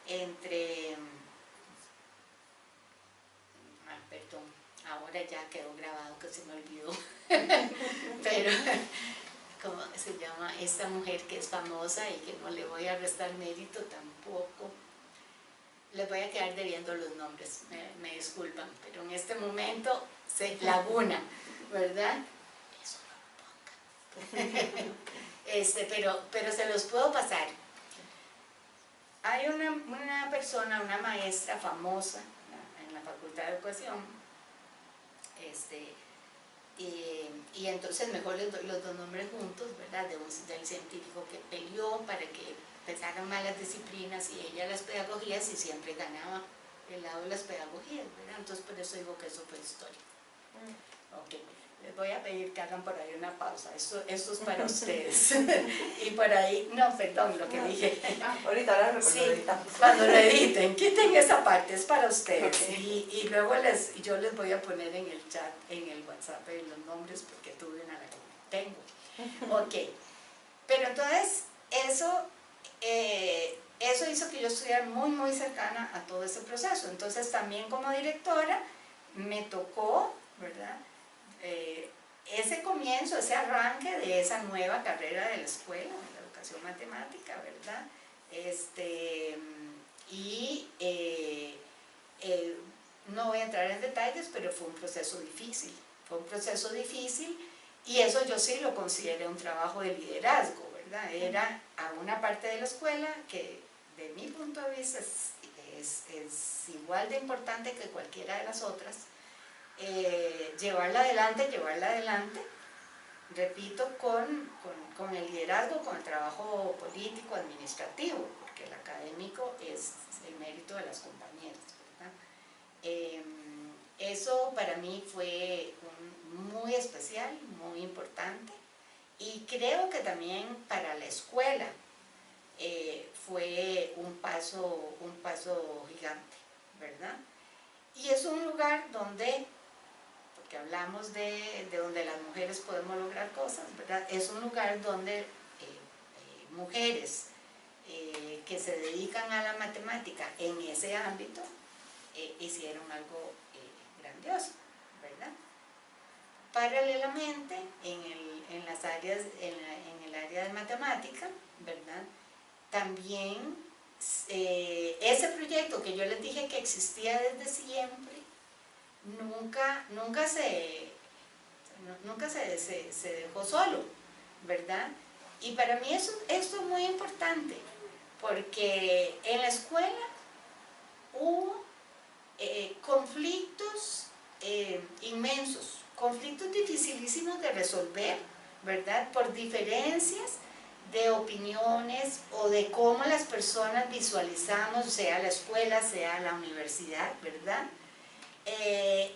Speaker 1: entre, perdón, ahora ya quedó grabado que se me olvidó, pero ¿cómo se llama esta mujer que es famosa y que no le voy a restar mérito tampoco? les voy a quedar debiendo los nombres, me disculpan, pero en este momento se laguna, ¿verdad? Eso no lo pongan. Pero se los puedo pasar. Hay una persona, una maestra famosa en la Facultad de Educación, y entonces mejor les doy los dos nombres juntos, ¿verdad? Del científico que peleó para que empezaran más las disciplinas y ella las pedagogías y siempre ganaba el lado de las pedagogías, ¿verdad? Entonces por eso digo que eso fue histórico. Ok, les voy a pedir que hagan por ahí una pausa, esto es para ustedes. Y por ahí, no, perdón, lo que dije.
Speaker 2: Ahorita lo
Speaker 1: Sí,
Speaker 2: editamos.
Speaker 1: cuando lo editen, quiten esa parte, es para ustedes. Okay. Y luego yo les voy a poner en el chat, en el WhatsApp, los nombres, porque tuve una la que tengo. Ok, pero entonces eso hizo que yo estuviera muy cercana a todo ese proceso. Entonces también como directora me tocó, ¿verdad? Ese comienzo, ese arranque de esa nueva carrera de la escuela, de la educación matemática, ¿verdad? No voy a entrar en detalles, pero fue un proceso difícil, y eso yo sí lo consideré un trabajo de liderazgo, ¿verdad? Era a una parte de la escuela que de mi punto de vista es igual de importante que cualquiera de las otras, llevarla adelante, repito, con el liderazgo, con el trabajo político, administrativo, porque el académico es el mérito de las compañeras, ¿verdad? Eso para mí fue muy especial, muy importante, y creo que también para la escuela fue un paso gigante, ¿verdad? Y es un lugar donde, porque hablamos de donde las mujeres podemos lograr cosas, ¿verdad? Es un lugar donde mujeres que se dedican a la matemática en ese ámbito hicieron algo grandioso, ¿verdad? Paralelamente, en el área de matemática, ¿verdad? También ese proyecto que yo les dije que existía desde siempre, nunca se dejó solo, ¿verdad? Y para mí esto es muy importante, porque en la escuela hubo conflictos inmensos, conflictos dificilísimos de resolver, ¿verdad? Por diferencias de opiniones o de cómo las personas visualizamos, sea la escuela, sea la universidad, ¿verdad?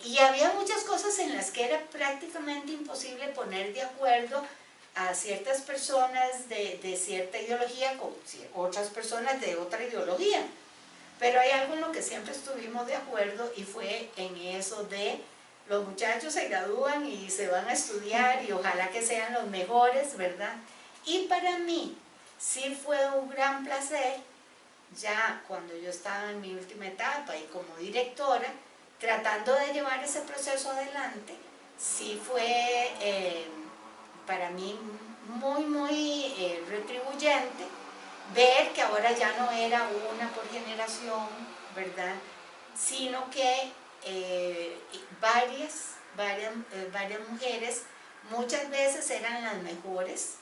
Speaker 1: Y había muchas cosas en las que era prácticamente imposible poner de acuerdo a ciertas personas de cierta ideología con otras personas de otra ideología. Pero hay algo en lo que siempre estuvimos de acuerdo, y fue en eso de los muchachos se gradúan y se van a estudiar y ojalá que sean los mejores, ¿verdad? Y para mí sí fue un gran placer, ya cuando yo estaba en mi última etapa y como directora, tratando de llevar ese proceso adelante, sí fue para mí muy retribuyente ver que ahora ya no era una por generación, ¿verdad? Sino que varias mujeres muchas veces eran las mejores,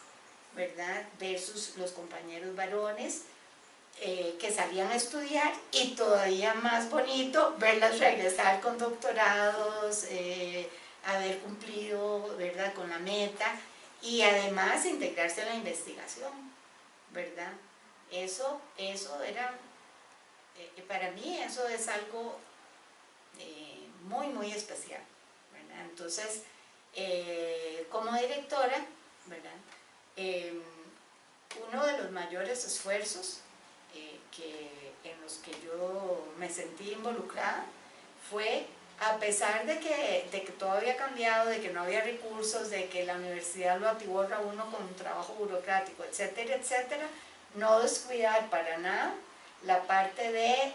Speaker 1: ¿verdad? Versus los compañeros varones que salían a estudiar, y todavía más bonito verlas regresar con doctorados, haber cumplido, ¿verdad?, con la meta, y además integrarse en la investigación, ¿verdad? Eso era, para mí eso es algo muy especial, ¿verdad? Entonces, como directora, ¿verdad? Uno de los mayores esfuerzos en los que yo me sentí involucrada fue, a pesar de que todo había cambiado, de que no había recursos, de que la universidad lo atiborra uno con un trabajo burocrático, etcétera, etcétera, no descuidar para nada la parte de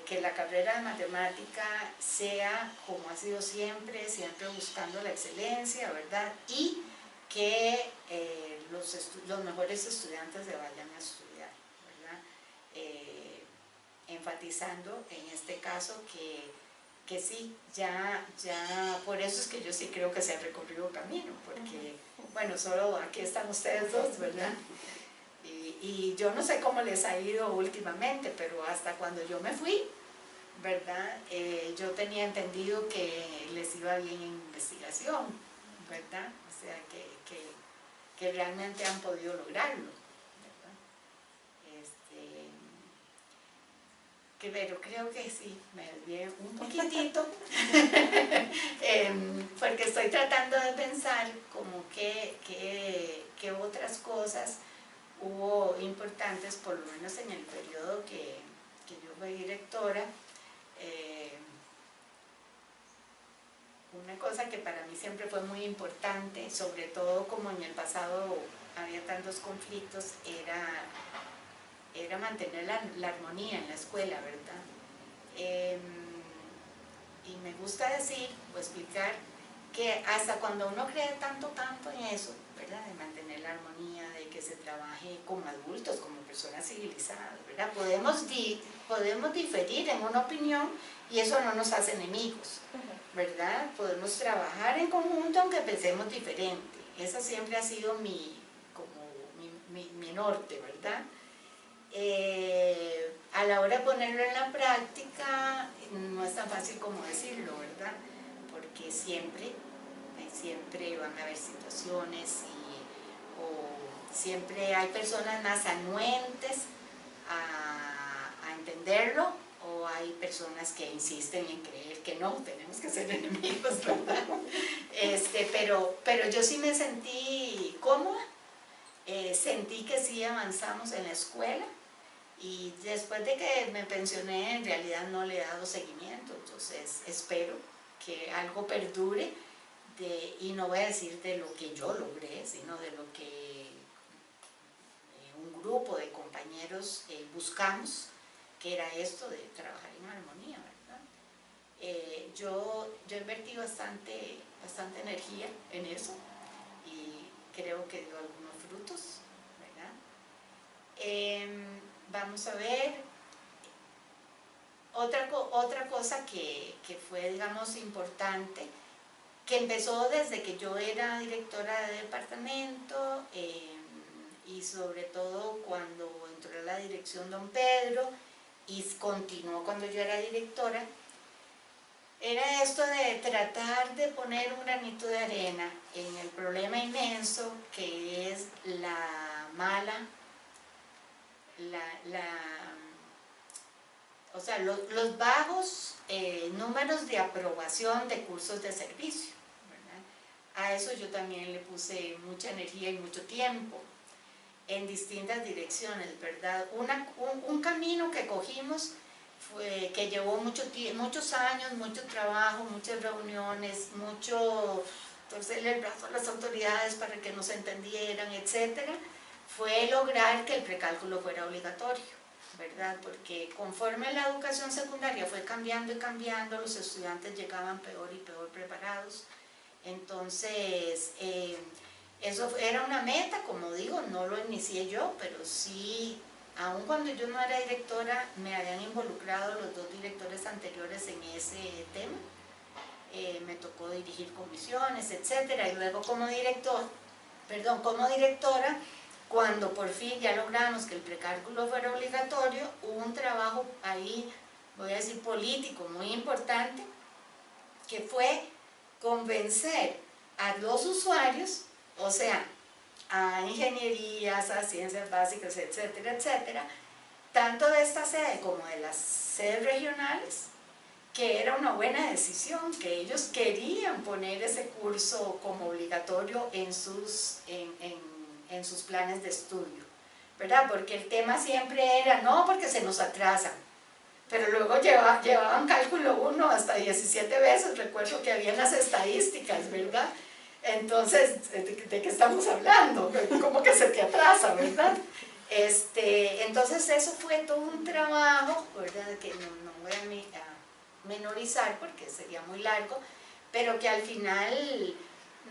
Speaker 1: que la carrera de matemática sea como ha sido siempre buscando la excelencia, ¿verdad? Y que los mejores estudiantes se vayan a estudiar, ¿verdad? enfatizando en este caso que sí, ya, por eso es que yo sí creo que se ha recorrido camino, porque, bueno, solo aquí están ustedes dos, ¿verdad? Y yo no sé cómo les ha ido últimamente, pero hasta cuando yo me fui, ¿verdad? Yo tenía entendido que les iba bien en investigación, ¿verdad? O sea, que realmente han podido lograrlo, ¿verdad? Pero creo que sí, me desvié un poquitito, porque estoy tratando de pensar como qué otras cosas hubo importantes, por lo menos en el periodo que yo fui directora. Una cosa que para mí siempre fue muy importante, sobre todo como en el pasado había tantos conflictos, era mantener la armonía en la escuela, ¿verdad? Y me gusta decir o explicar que hasta cuando uno cree tanto en eso, ¿verdad? De mantener la armonía, de que se trabaje como adultos, como personas civilizadas, ¿verdad? Podemos diferir en una opinión y eso no nos hace enemigos, ¿verdad? Podemos trabajar en conjunto aunque pensemos diferente. Esa siempre ha sido mi norte, ¿verdad? A la hora de ponerlo en la práctica no es tan fácil como decirlo, ¿verdad? Porque siempre van a haber situaciones o siempre hay personas más anuentes a entenderlo, o hay personas que insisten en creer que no, tenemos que ser enemigos, ¿verdad? Pero yo sí me sentí cómoda, sentí que sí avanzamos en la escuela, y después de que me pensioné en realidad no le he dado seguimiento, entonces espero que algo perdure, y no voy a decir de lo que yo logré, sino de lo que un grupo de compañeros buscamos, que era esto de trabajar en armonía, ¿verdad? Yo invertí bastante energía en eso y creo que dio algunos frutos, ¿verdad? Vamos a ver, otra cosa que fue, digamos, importante, que empezó desde que yo era directora de departamento, y sobre todo cuando entró a la dirección don Pedro, y continuó cuando yo era directora, era esto de tratar de poner un granito de arena en el problema inmenso que es la mala, o sea, los bajos números de aprobación de cursos de servicio, ¿verdad? A eso yo también le puse mucha energía y mucho tiempo en distintas direcciones, ¿verdad? Un camino que cogimos que llevó muchos años, mucho trabajo, muchas reuniones, mucho torcerle el brazo a las autoridades para que nos entendieran, etcétera, fue lograr que el precálculo fuera obligatorio, ¿verdad? Porque conforme la educación secundaria fue cambiando y cambiando, los estudiantes llegaban peor y peor preparados. Entonces, eso era una meta, como digo, no lo inicié yo, pero sí, aun cuando yo no era directora, me habían involucrado los dos directores anteriores en ese tema. Me tocó dirigir comisiones, etcétera, y luego como directora, cuando por fin ya logramos que el precálculo fuera obligatorio, hubo un trabajo ahí, voy a decir político, muy importante, que fue convencer a los usuarios, o sea, a ingenierías, a ciencias básicas, etcétera, etcétera, tanto de esta sede como de las sedes regionales, que era una buena decisión, que ellos querían poner ese curso como obligatorio en sus planes de estudio, ¿verdad? Porque el tema siempre era, no, porque se nos atrasan, pero luego llevaban cálculo 1 hasta 17 veces, recuerdo que había las estadísticas, ¿verdad? Entonces, ¿de qué estamos hablando? ¿Cómo que se te atrasa, verdad? Entonces eso fue todo un trabajo, ¿verdad? Que no voy a menorizar porque sería muy largo, pero que al final,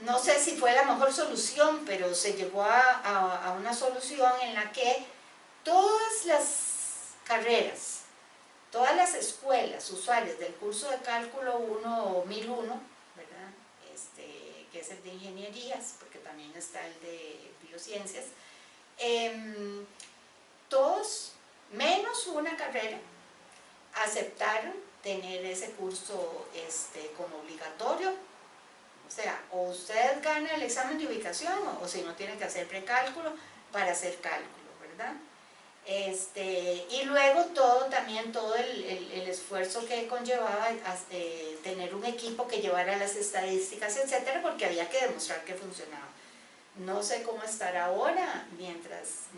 Speaker 1: no sé si fue la mejor solución, pero se llegó a una solución en la que todas las carreras todas las escuelas usuarias del curso de cálculo 1 o 1001, ¿verdad? Que es el de ingenierías, porque también está el de biociencias, todos, menos una carrera, aceptaron tener ese curso como obligatorio. O sea, o usted gana el examen de ubicación, o si no tiene que hacer precálculo para hacer cálculo, ¿verdad? Y luego también todo el esfuerzo que conllevaba tener un equipo que llevara las estadísticas, etcétera, porque había que demostrar que funcionaba. No sé cómo estará ahora, mientras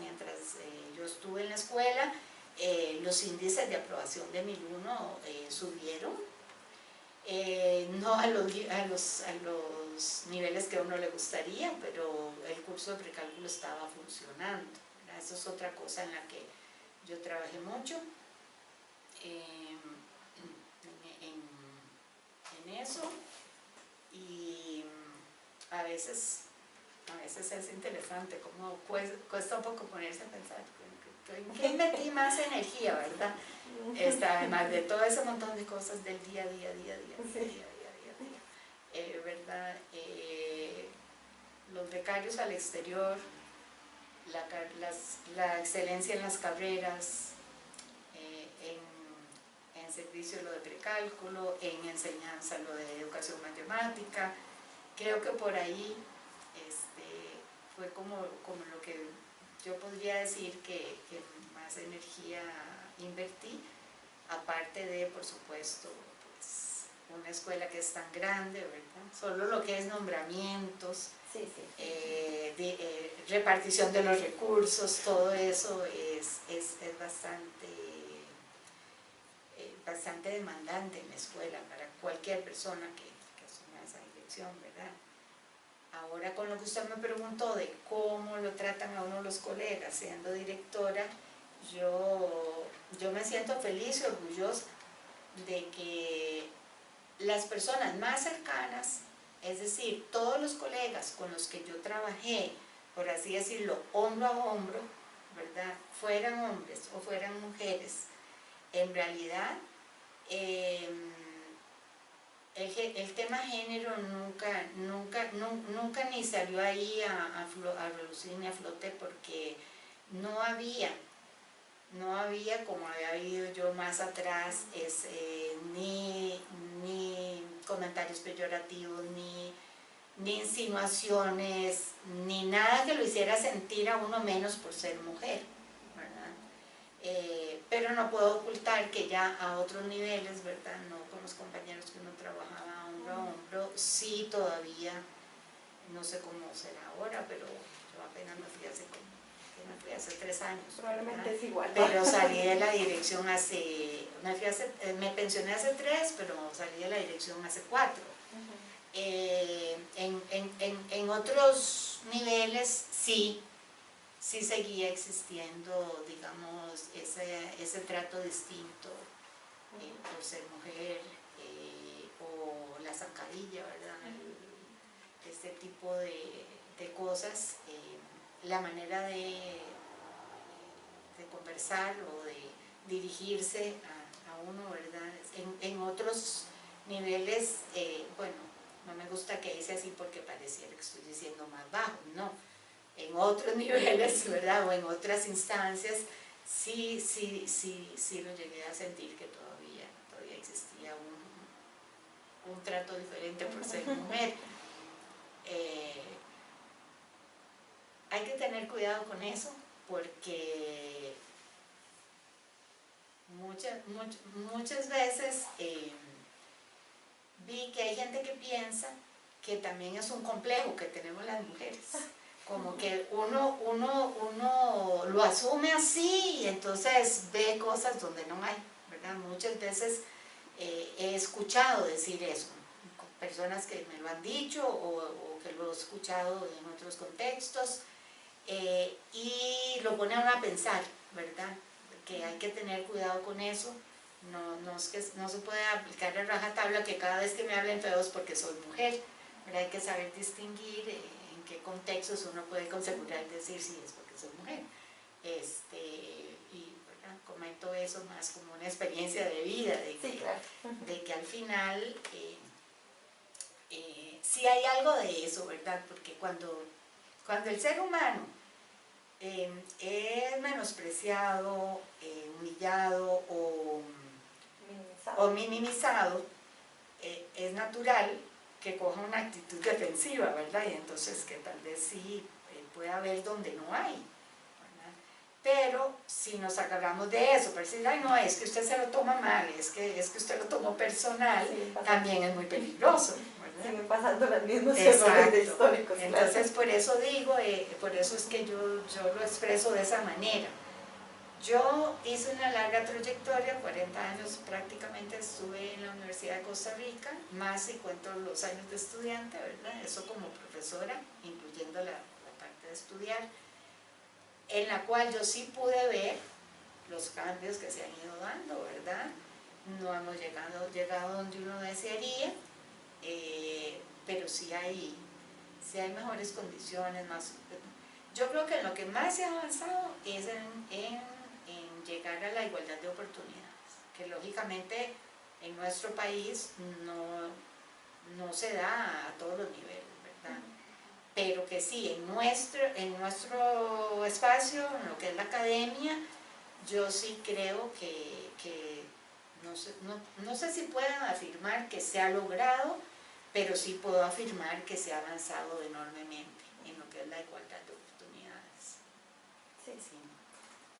Speaker 1: yo estuve en la escuela, los índices de aprobación de 1001 subieron, no a los niveles que a uno le gustaría, pero el curso de precálculo estaba funcionando. Eso es otra cosa en la que yo trabajé mucho, en eso, y a veces es interesante, como cuesta un poco ponerse a pensar en qué metí más energía, ¿verdad? Además de todo ese montón de cosas del día a día, ¿verdad? Los becarios al exterior, la excelencia en las carreras, en servicio lo de precálculo, en enseñanza lo de educación matemática. Creo que por ahí fue como lo que yo podría decir que más energía invertí, aparte de, por supuesto, pues, una escuela que es tan grande, ¿verdad? Solo lo que es nombramientos,
Speaker 2: sí.
Speaker 1: Repartición de los recursos, todo eso es bastante demandante en la escuela para cualquier persona que asuma esa dirección, ¿verdad? Ahora, con lo que usted me preguntó de cómo lo tratan a uno los colegas siendo directora, yo me siento feliz y orgullosa de que las personas más cercanas, es decir, todos los colegas con los que yo trabajé, por así decirlo, hombro a hombro, ¿verdad? Fueran hombres o fueran mujeres, en realidad el tema género nunca ni salió ahí a relucir ni a flote, porque no había como había habido yo más atrás, ni comentarios peyorativos, ni insinuaciones, ni nada que lo hiciera sentir a uno menos por ser mujer, ¿verdad? Pero no puedo ocultar que ya a otros niveles, ¿verdad? No con los compañeros que uno trabajaba hombro a hombro, sí todavía, no sé cómo será ahora, pero yo apenas me fui hace 3 años.
Speaker 2: Probablemente, ¿verdad? Es igual.
Speaker 1: Pero salí de la dirección me pensioné hace 3, pero salí de la dirección hace 4. En otros niveles sí seguía existiendo, digamos, ese trato distinto por ser mujer, o la zancadilla, ¿verdad? Este tipo de cosas, la manera de conversar o de dirigirse a uno, ¿verdad? En otros niveles, bueno, no me gusta que dice así porque pareciera que estoy diciendo más bajo, no. En otros niveles, ¿verdad? O en otras instancias, sí lo llegué a sentir que todavía existía un trato diferente por ser mujer. Hay que tener cuidado con eso, porque muchas veces vi que hay gente que piensa que también es un complejo que tenemos las mujeres, como que uno lo asume así y entonces ve cosas donde no hay, ¿verdad? Muchas veces he escuchado decir eso, personas que me lo han dicho o que lo he escuchado en otros contextos, y lo pone a uno a pensar, ¿verdad? Que hay que tener cuidado con eso. No se puede aplicar la rajatabla que cada vez que me hablen feos porque soy mujer, ¿verdad? Hay que saber distinguir en qué contextos uno puede con seguridad decir si es porque soy mujer, y ¿verdad? Comento eso más como una experiencia de vida,
Speaker 2: Sí, claro.
Speaker 1: de que al final sí hay algo de eso, ¿verdad? Porque cuando el ser humano es menospreciado, humillado o minimizado, es natural que coja una actitud defensiva, ¿verdad? Y entonces que tal vez sí pueda haber donde no hay, ¿verdad? Pero si nos agarramos de eso, para decir, ay no, es que usted se lo toma mal, es que usted lo tomó personal, sí, también es muy peligroso, ¿verdad?
Speaker 2: Siguen pasando los mismos errores históricos.
Speaker 1: Entonces, claro. Por eso digo, por eso es que yo lo expreso de esa manera. Yo hice una larga trayectoria, 40 años prácticamente estuve en la Universidad de Costa Rica, más si cuento los años de estudiante, ¿verdad? Eso como profesora, incluyendo la parte de estudiar, en la cual yo sí pude ver los cambios que se han ido dando, ¿verdad? No hemos llegado donde uno desearía, pero sí hay mejores condiciones, más. Yo creo que lo que más se ha avanzado es en llegar a la igualdad de oportunidades, que lógicamente en nuestro país no se da a todos los niveles, ¿verdad? Pero que sí, en nuestro espacio, en lo que es la academia, yo sí creo que no sé si puedo afirmar que se ha logrado, pero sí puedo afirmar que se ha avanzado enormemente en lo que es la igualdad de oportunidades.
Speaker 2: Sí.
Speaker 1: Sí.